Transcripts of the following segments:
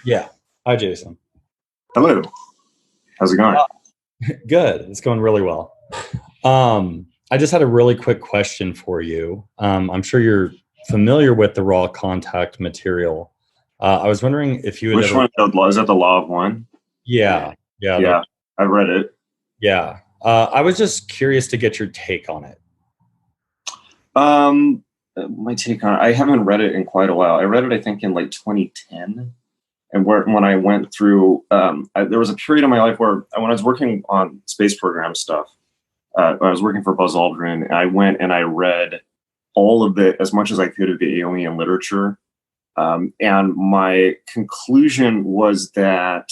Yeah. Hi, Jason. Hello. How's it going? Good. It's going really well. I just had a really quick question for you. I'm sure you're familiar with the raw contact material. I was wondering if you had Which ever. one? Is that the Law of One? Yeah. Yeah. Yeah, I've read it. Yeah. I was just curious to get your take on it. My take on it, I haven't read it in quite a while. I read it, I think, in like 2010. And when I went through, there was a period in my life where when I was working on space program stuff, I was working for Buzz Aldrin, and I went and I read all of it, as much as I could, of the alien literature. And my conclusion was that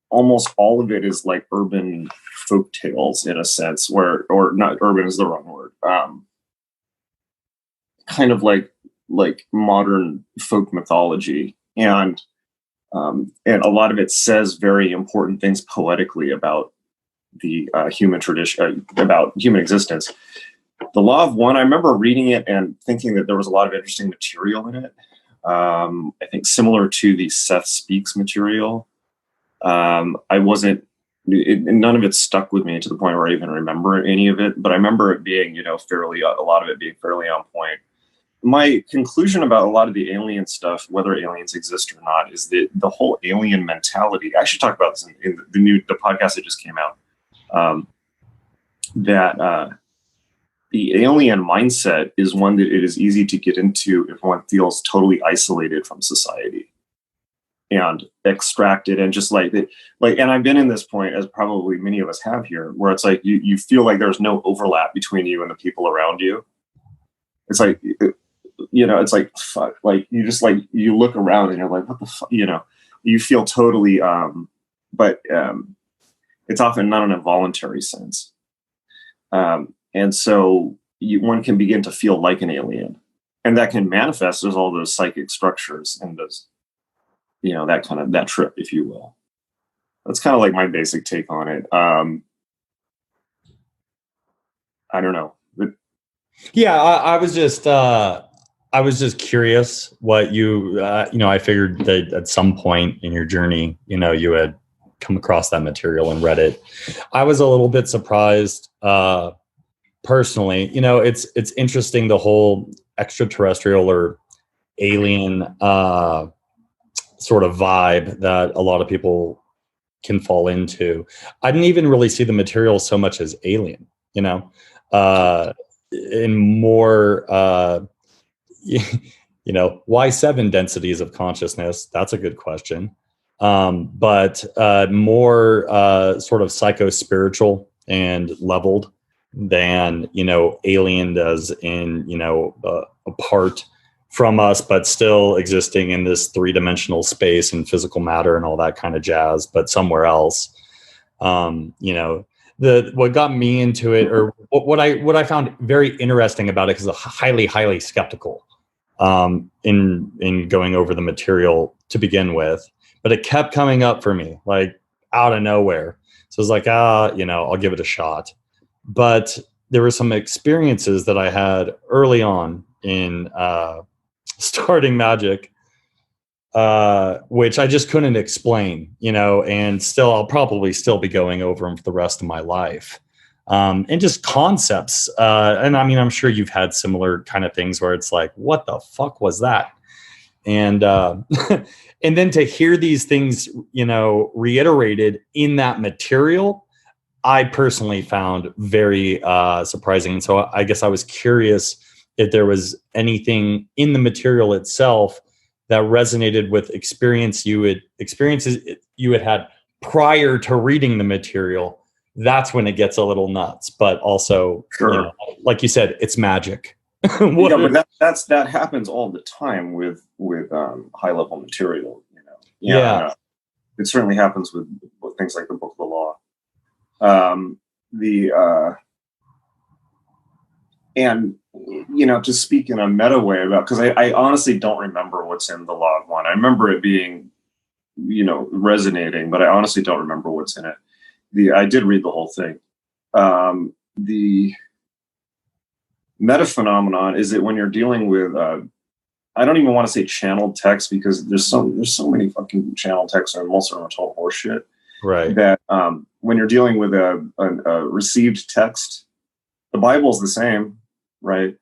almost all of it is like urban folk tales, in a sense, or not urban is the wrong word. Kind of like modern folk mythology, and a lot of it says very important things poetically about the human tradition, about human existence. The Law of One, I remember reading it and thinking that there was a lot of interesting material in it. I think similar to the Seth Speaks material. I wasn't, none of it stuck with me to the point where I even remember any of it, but I remember it being, fairly, a lot of it being fairly on point. My conclusion about a lot of the alien stuff, whether aliens exist or not, is that the whole alien mentality. I should talk about this in the podcast that just came out. That the alien mindset is one that it is easy to get into if one feels totally isolated from society and extracted, and just like, and I've been in this point, as probably many of us have here, where it's like you feel like there's no overlap between you and the people around you. It's like, it's like, fuck, like you just like, you look around and you're like, what the fuck, you feel totally, but it's often not an involuntary sense. And so one can begin to feel like an alien, and that can manifest as all those psychic structures and those, that trip, if you will. That's kind of like my basic take on it. I don't know. Yeah, I was just curious what you, I figured that at some point in your journey, you had come across that material and read it. I was a little bit surprised, personally. It's interesting, the whole extraterrestrial or alien sort of vibe that a lot of people can fall into. I didn't even really see the material so much as alien, in more, why 7 densities of consciousness? That's a good question. But more sort of psycho-spiritual and leveled than, alien does in, apart from us, but still existing in this 3-dimensional space and physical matter and all that kind of jazz, but somewhere else. What got me into it, or what I found very interesting about it, because I'm highly skeptical in going over the material to begin with, but it kept coming up for me like out of nowhere. So I was like, I'll give it a shot. But there were some experiences that I had early on in starting magic, which I just couldn't explain, and still I'll probably still be going over them for the rest of my life. And just concepts. And I mean, I'm sure you've had similar kind of things where it's like, what the fuck was that? And and then to hear these things, reiterated in that material, I personally found very surprising. And so I guess I was curious if there was anything in the material itself that resonated with experiences you had prior to reading the material. That's when it gets a little nuts. But also, Sure. Like you said, it's magic. Yeah, but that happens all the time with high level material. Yeah. It certainly happens with things like the Book of the Law. And to speak in a meta way about, because I honestly don't remember what's in the Law of One. I remember it being, resonating, but I honestly don't remember what's in it. I did read the whole thing. The meta phenomenon is that when you're dealing with I don't even want to say channeled text, because there's so many fucking channel texts, and most of them are total horseshit. Right. That when you're dealing with a received text, the Bible's the same, right?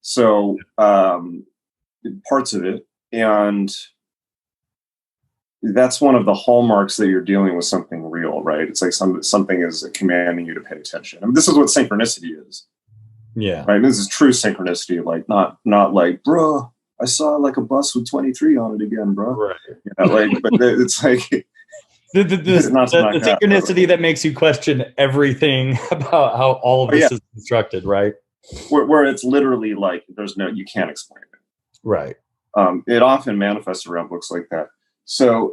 So parts of it, and that's one of the hallmarks that you're dealing with something real, right? It's like something is commanding you to pay attention. I mean, this is what synchronicity is. Yeah. Right. This is true synchronicity, like not like, bro, I saw like a bus with 23 on it again, bro. Right. You know, like, but it's like the synchronicity that makes you question everything about how all of this is constructed, right? Where it's literally like you can't explain it. Right. It often manifests around books like that. So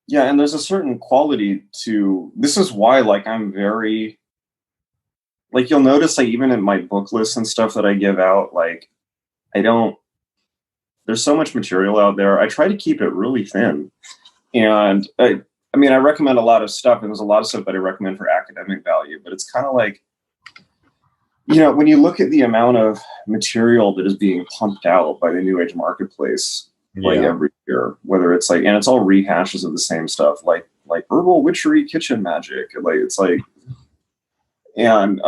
yeah, and there's a certain quality to this. Is why, like, I'm very, like, you'll notice, like, even in my book lists and stuff that I give out, like, there's so much material out there. I try to keep it really thin. And I mean, I recommend a lot of stuff, and there's a lot of stuff that I recommend for academic value, but it's kind of like, you know, when you look at the amount of material that is being pumped out by the New Age marketplace, like every year, whether it's like, and it's all rehashes of the same stuff, like herbal witchery, kitchen magic, like it's like, and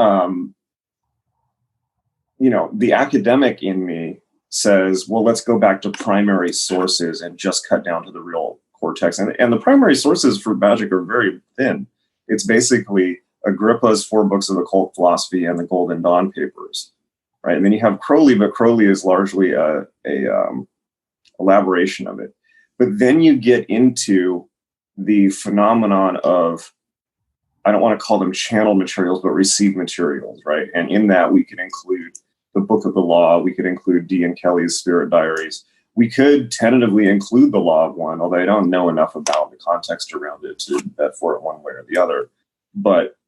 you know, the academic in me says, well, let's go back to primary sources and just cut down to the real core text. And the primary sources for magic are very thin. It's basically Agrippa's 4 books of occult philosophy and the Golden Dawn papers, right? And then you have Crowley, but Crowley is largely a elaboration of it. But then you get into the phenomenon of, I don't want to call them channeled materials, but received materials, right? And in that we can include the Book of the Law, we could include D. and Kelly's Spirit Diaries. We could tentatively include the Law of One, although I don't know enough about the context around it to bet for it one way or the other. But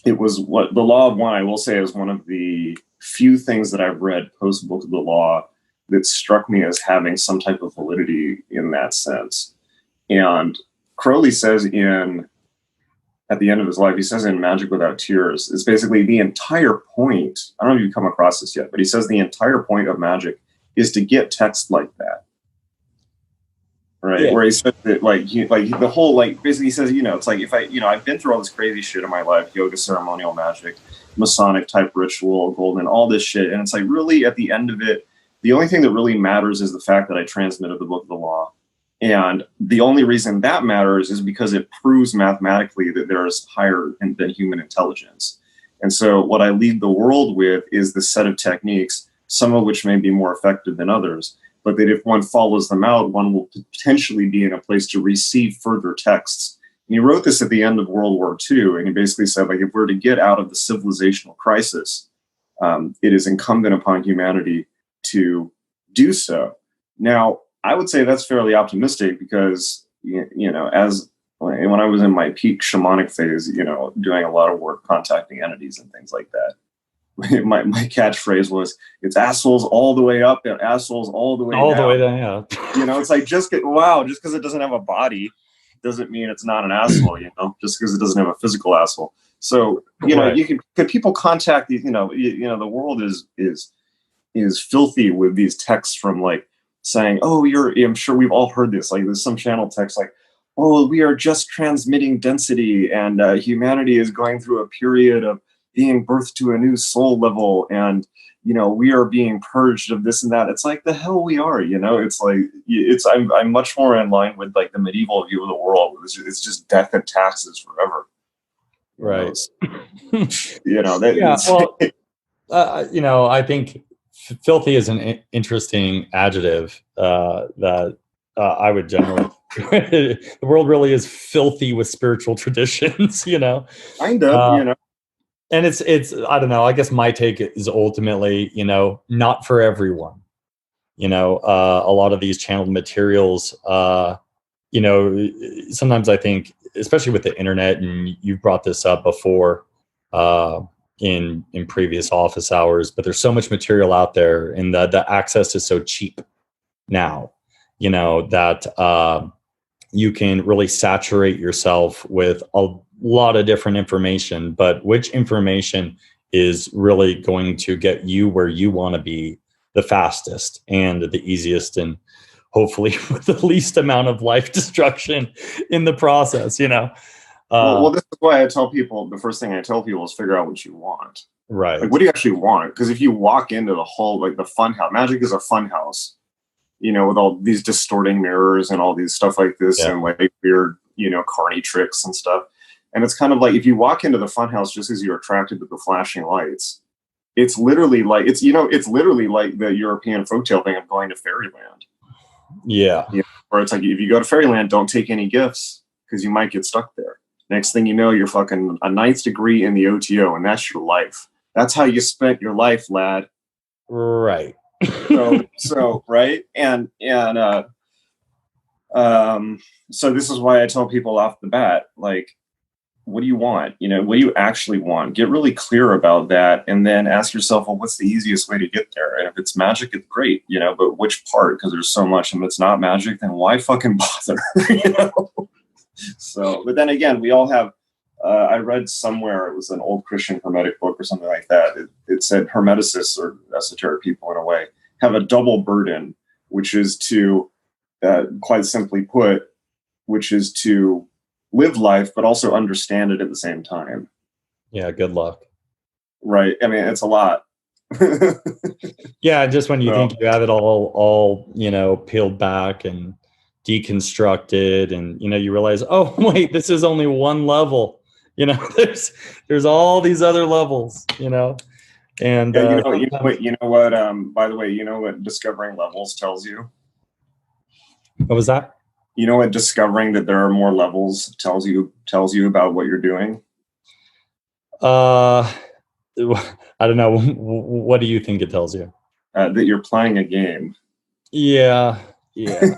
it was what the Law of One, I will say, is one of the few things that I've read post Book of the Law that struck me as having some type of validity in that sense. And Crowley says at the end of his life, he says in Magic Without Tears, it's basically the entire point. I don't know if you've come across this yet, but he says the entire point of magic is to get text like that. Right. Yeah. Where he said that, like the whole, like, basically he says, you know, it's like, if I've been through all this crazy shit in my life, yoga, ceremonial magic, Masonic type ritual, golden, all this shit. And it's like, really, at the end of it, the only thing that really matters is the fact that I transmitted the Book of the Law. And the only reason that matters is because it proves mathematically that there is higher than human intelligence. And so what I lead the world with is the set of techniques, some of which may be more effective than others, but that if one follows them out, one will potentially be in a place to receive further texts. And he wrote this at the end of World War II, and he basically said, like, if we're to get out of the civilizational crisis, it is incumbent upon humanity to do so. Now, I would say that's fairly optimistic because, you know, when I was in my peak shamanic phase, you know, doing a lot of work contacting entities and things like that, my catchphrase was, it's assholes all the way up and assholes all the way down. All the way down, yeah. You know, it's like, just because it doesn't have a body doesn't mean it's not an asshole, you know, just because it doesn't have a physical asshole. So, you know, could people contact these, you know, the world is filthy with these texts from, like, saying, oh, I'm sure we've all heard this, like, there's some channel text like, oh, we are just transmitting density, and humanity is going through a period of being birthed to a new soul level, and, you know, we are being purged of this and that. It's like, the hell we are, you know. It's like, I'm much more in line with, like, the medieval view of the world. It's just death and taxes forever, right? You know, that, yeah. Well, you know, I think filthy is an interesting adjective that I would generally. The world really is filthy with spiritual traditions, you know. Kind of, you know. And it's I don't know. I guess my take is ultimately, you know, not for everyone. You know, a lot of these channeled materials, you know, sometimes I think, especially with the internet, and you've brought this up before, in previous office hours, but there's so much material out there, and the access is so cheap now, you know, that you can really saturate yourself with a lot of different information, but which information is really going to get you where you want to be the fastest and the easiest, and hopefully with the least amount of life destruction in the process, you know? Well, this is why I tell people, the first thing I tell people is figure out what you want. Right. Like, what do you actually want? Because if you walk into the whole, like the fun house, magic is a fun house, you know, with all these distorting mirrors and all these stuff like this, and like weird, you know, carny tricks and stuff. And it's kind of like, if you walk into the fun house just as you're attracted to the flashing lights, it's literally like, it's literally like the European folktale thing of going to fairyland. Yeah. You know, where it's like, if you go to fairyland, don't take any gifts because you might get stuck there. Next thing you know, you're fucking a ninth degree in the OTO, and that's your life. That's how you spent your life, lad. Right. So right. So this is why I tell people off the bat, like, what do you want? You know, what do you actually want? Get really clear about that, and then ask yourself, well, what's the easiest way to get there? And if it's magic, it's great, you know, but which part? Because there's so much. And if it's not magic, then why fucking bother? You know? So, but then again, we all have, I read somewhere, it was an old Christian hermetic book or something like that. It said hermeticists, or esoteric people in a way, have a double burden, which is to, quite simply put, which is to live life, but also understand it at the same time. Yeah. Good luck. Right. I mean, it's a lot. Yeah. Just when you think you have it all, you know, peeled back and deconstructed, and, you know, you realize, oh, wait, this is only one level. You know, there's all these other levels, you know. And yeah, you know what, by the way, you know what discovering levels tells you? What was that? You know what discovering that there are more levels tells you about what you're doing? I don't know. What do you think it tells you? That you're playing a game. Yeah. Yeah.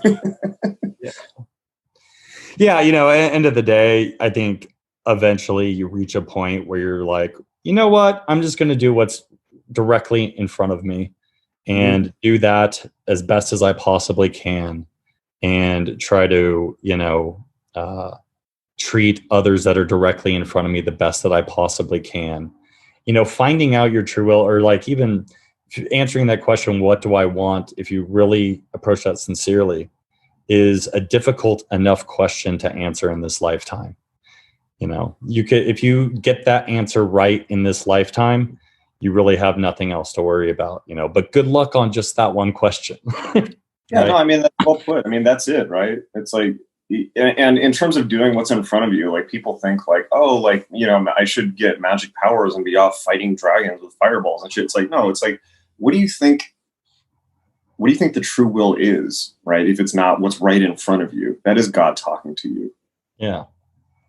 Yeah. You know, at the end of the day, I think eventually you reach a point where you're like, you know what? I'm just going to do what's directly in front of me and do that as best as I possibly can, and try to, you know, treat others that are directly in front of me the best that I possibly can. You know, finding out your true will, or like even answering that question, what do I want? If you really approach that sincerely, is a difficult enough question to answer in this lifetime. You know, you could, if you get that answer right in this lifetime, you really have nothing else to worry about, you know, but good luck on just that one question. Yeah, right? no, I mean, that's well put. I mean, that's it, right? It's like, and in terms of doing what's in front of you, like people think like, oh, like, you know, I should get magic powers and be off fighting dragons with fireballs and shit. It's like, no, it's like, what do you think the true will is, right? If it's not what's right in front of you, that is God talking to you. Yeah.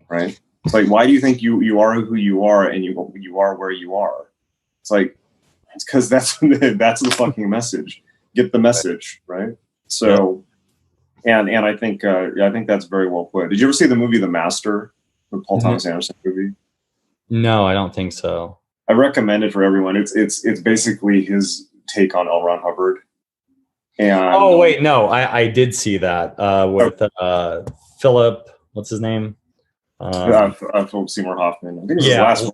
Right. It's like, why do you think you are who you are and you are where you are? It's like, it's because that's the fucking message. Get the message, right? So, and I think that's very well put. Did you ever see the movie The Master, the Paul Thomas Anderson movie? No, I don't think so. I recommend it for everyone. It's basically his take on L. Ron Hubbard. And oh wait, no, I did see that with Philip. What's his name? Philip Seymour Hoffman. I think it was his last one.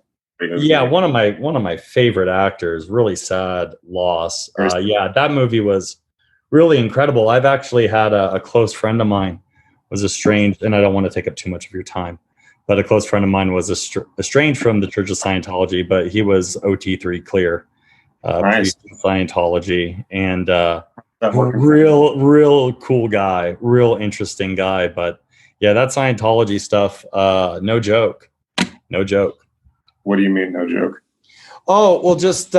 Yeah, one of my favorite actors. Really sad loss. Yeah, that movie was really incredible. I've actually had a close friend of mine was estranged, and I don't want to take up too much of your time, but a close friend of mine was estranged from the Church of Scientology, but he was OT3 clear, nice. Scientology, and real cool guy, real interesting guy. But yeah, that Scientology stuff, no joke. What do you mean, no joke? Oh, well, just,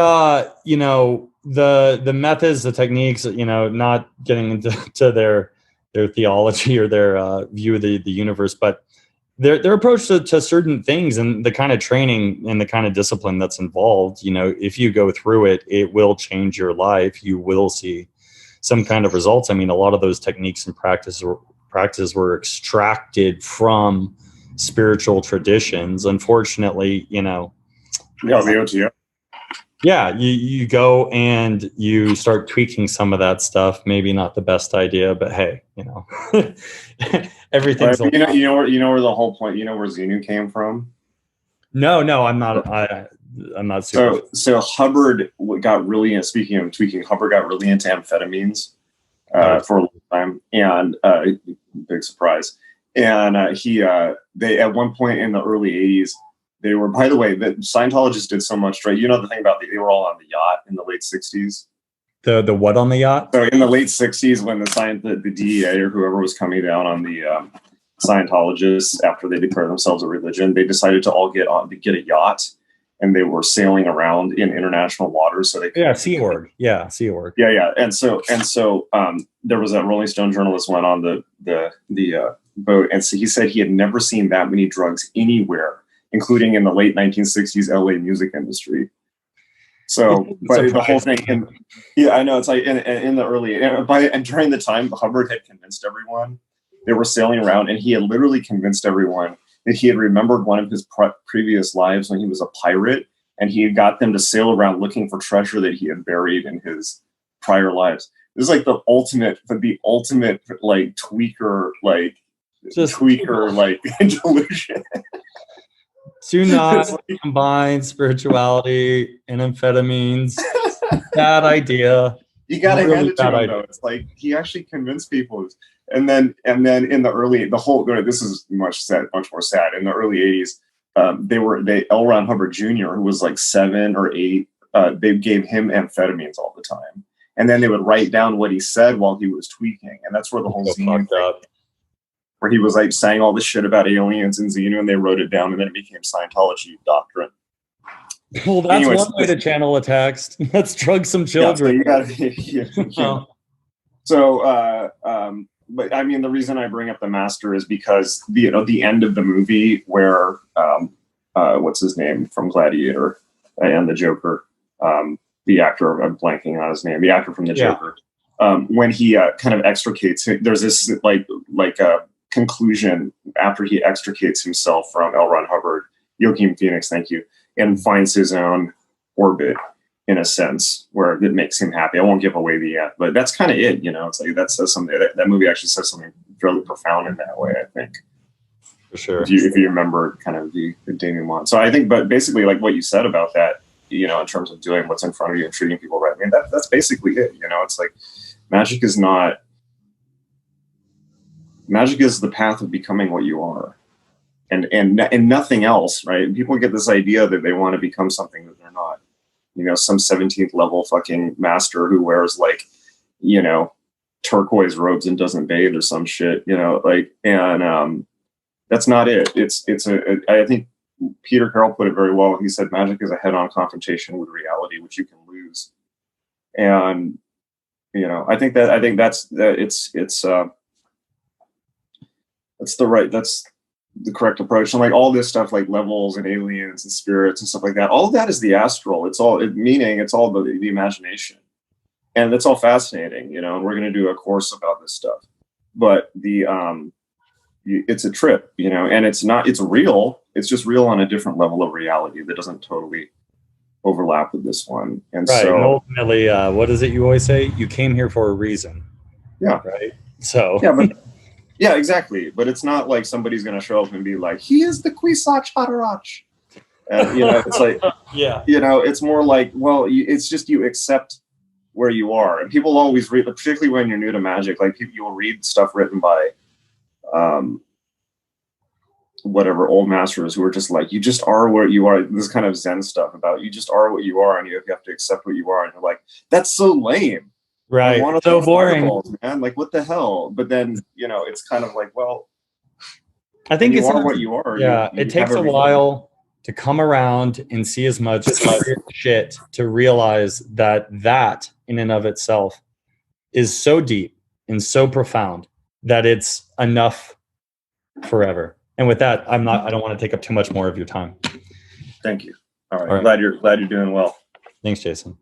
you know, the methods, the techniques, you know, not getting into their theology or their view of the universe, but their approach to certain things and the kind of training and the kind of discipline that's involved. You know, if you go through it, it will change your life. You will see some kind of results. I mean, a lot of those techniques and practices were extracted from spiritual traditions. Unfortunately, you know, yeah, the OTO. Yeah, you go and you start tweaking some of that stuff. Maybe not the best idea, but hey, you know, everything's. Right, you know where the whole point. You know where Xenu came from? No, I'm not. I'm not super. So Hubbard got really into, speaking of tweaking, Hubbard got really into amphetamines for a long time, and big surprise. And they at one point in the early 80s, they were, by the way, the Scientologists did so much, right? You know the thing about they were all on the yacht in the late 60s. The what on the yacht? So in the late 60s, when the DEA or whoever was coming down on the Scientologists after they declared themselves a religion, they decided to all get a yacht, and they were sailing around in international waters. So they Sea Org. Sea Org. Yeah. And so there was that Rolling Stone journalist went on the boat, and so he said he had never seen that many drugs anywhere, including in the late 1960s LA music industry. So, but the whole thing, I know it's like in the early, and during the time Hubbard had convinced everyone, they were sailing around, and he had literally convinced everyone that he had remembered one of his previous lives when he was a pirate, and he had got them to sail around looking for treasure that he had buried in his prior lives. It was like the ultimate like tweaker, like delusion. Do not combine spirituality and amphetamines. Bad idea. You got to hand it to him, though. It's like he actually convinced people. And then in this is much more sad. In the early 80s, L. Ron Hubbard Jr., who was like 7 or 8, they gave him amphetamines all the time. And then they would write down what he said while he was tweaking. And that's where the whole scene where he was like saying all this shit about aliens and Xenu, and they wrote it down, and then it became Scientology doctrine. Well, that's one way to channel a text. Let's drug some children. But I mean, the reason I bring up the Master is because the end of the movie where what's his name from Gladiator and the Joker, the actor, I'm blanking on his name, the actor from the Joker, when he kind of extricates, there's this like a conclusion after he extricates himself from L. Ron Hubbard, Joaquin Phoenix, thank you, and finds his own orbit, in a sense, where it makes him happy. I won't give away the end, but that's kind of it. It's like that says something. That movie actually says something fairly profound in that way, I think. For sure. If you remember kind of the denouement. So I think, but basically, like what you said about that, in terms of doing what's in front of you and treating people right. I mean, that's basically it. It's like magic is the path of becoming what you are. And nothing else, right? And people get this idea that they want to become something that they're not. Some 17th level fucking master who wears turquoise robes and doesn't bathe or some shit, that's not it. I think Peter Carroll put it very well. He said, magic is a head-on confrontation with reality, which you can lose. And, I think that's the correct approach. And like all this stuff, like levels and aliens and spirits and stuff like that, all of that is the astral. It's all the imagination, and that's all fascinating, and we're going to do a course about this stuff, but it's a trip, and it's real. It's just real on a different level of reality that doesn't totally overlap with this one. And right. So and ultimately, what is it you always say? You came here for a reason. Yeah. Right. So yeah, exactly. But it's not like somebody's going to show up and be like, he is the Kwisatz Haderach. It's like, it's more like, well, it's just you accept where you are. And people always read, particularly when you're new to magic, like you'll read stuff written by whatever old masters who are just like, you just are where you are. This kind of Zen stuff about you just are what you are, and you have to accept what you are. And you're like, that's so lame. Right. So boring, man. Like, what the hell? But then, it's kind of like, well, I think you are what you are. Yeah. It takes a while to come around and see as much shit to realize that in and of itself is so deep and so profound that it's enough forever. And with that, I don't want to take up too much more of your time. Thank you. All right. Glad you're doing well. Thanks, Jason.